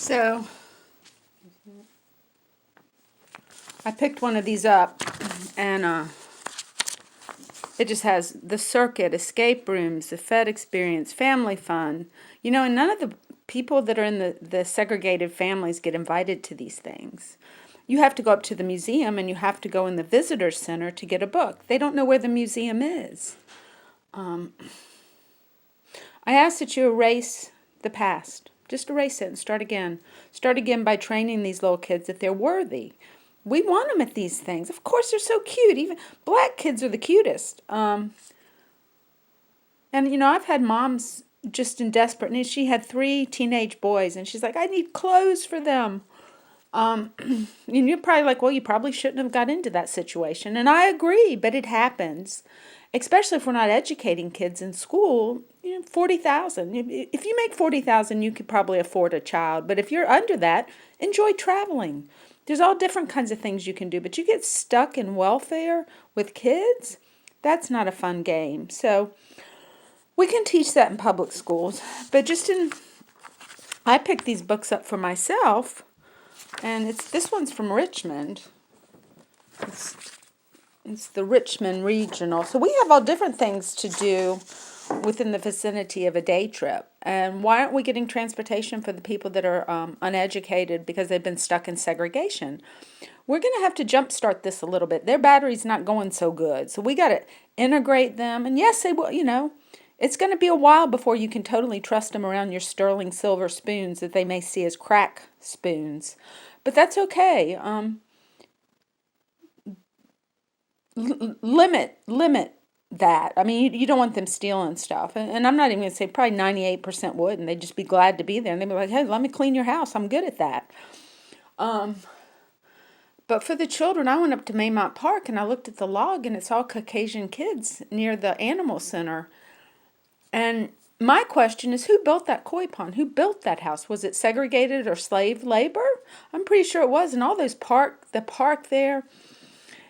So I picked one of these up, and it just has the circuit, escape rooms, the Fed experience, family fun. And none of the people that are in the segregated families get invited to these things. You have to go up to the museum and you have to go in the visitor center to get a book. They don't know where the museum is. I ask that you erase the past. Just erase it and start again. Start again by training these little kids that they're worthy. We want them at these things. Of course, they're so cute. Even black kids are the cutest. And I've had moms just in desperate need. She had 3 teenage boys, and she's like, I need clothes for them. And you're probably like, well, you probably shouldn't have got into that situation. And I agree, but it happens. Especially if we're not educating kids in school, 40,000. If you make 40,000, you could probably afford a child. But if you're under that, enjoy traveling. There's all different kinds of things you can do. But you get stuck in welfare with kids, that's not a fun game. So we can teach that in public schools. But I picked these books up for myself. And this one's from Richmond. It's the Richmond Regional. So we have all different things to do within the vicinity of a day trip. And why aren't we getting transportation for the people that are uneducated because they've been stuck in segregation? We're going to have to jumpstart this a little bit. Their battery's not going so good. So we got to integrate them. And yes, they will, it's going to be a while before you can totally trust them around your sterling silver spoons that they may see as crack spoons. But that's okay. Limit that. I mean, you don't want them stealing stuff. And I'm not even going to say probably 98% would, and they'd just be glad to be there. And they'd be like, hey, let me clean your house. I'm good at that. But for the children, I went up to Maymont Park, and I looked at the log, and it's all Caucasian kids near the animal center. And my question is, who built that koi pond? Who built that house? Was it segregated or slave labor? I'm pretty sure it was. And all those the park there.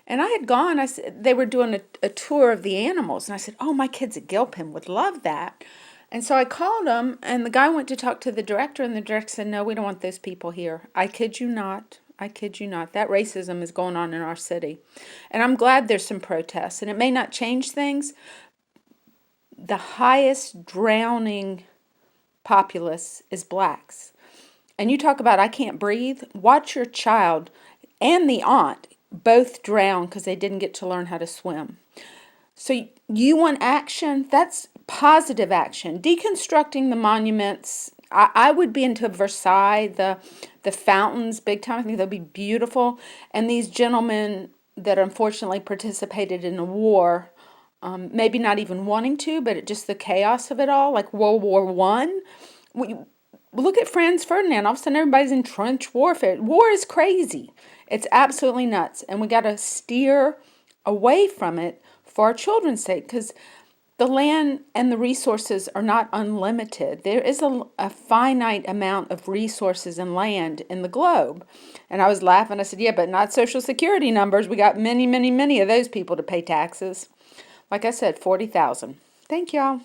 And I had gone, they were doing a tour of the animals. And I said, oh, my kids at Gilpin would love that. And so I called them, and the guy went to talk to the director, and the director said, no, we don't want those people here. I kid you not. I kid you not. That racism is going on in our city. And I'm glad there's some protests. And it may not change things. The highest drowning populace is blacks. And you talk about I can't breathe. Watch your child and the aunt both drown because they didn't get to learn how to swim. So you want action? That's positive action. Deconstructing the monuments. I would be into Versailles, the fountains, big time. I think they'll be beautiful. And these gentlemen that unfortunately participated in the war, maybe not even wanting to, but just the chaos of it all, like World War I. Look at Franz Ferdinand. All of a sudden, everybody's in trench warfare. War is crazy. It's absolutely nuts. And we got to steer away from it for our children's sake, because the land and the resources are not unlimited. There is a finite amount of resources and land in the globe. And I was laughing. I said, yeah, but not Social Security numbers. We got many, many, many of those people to pay taxes. Like I said, 40,000. Thank y'all.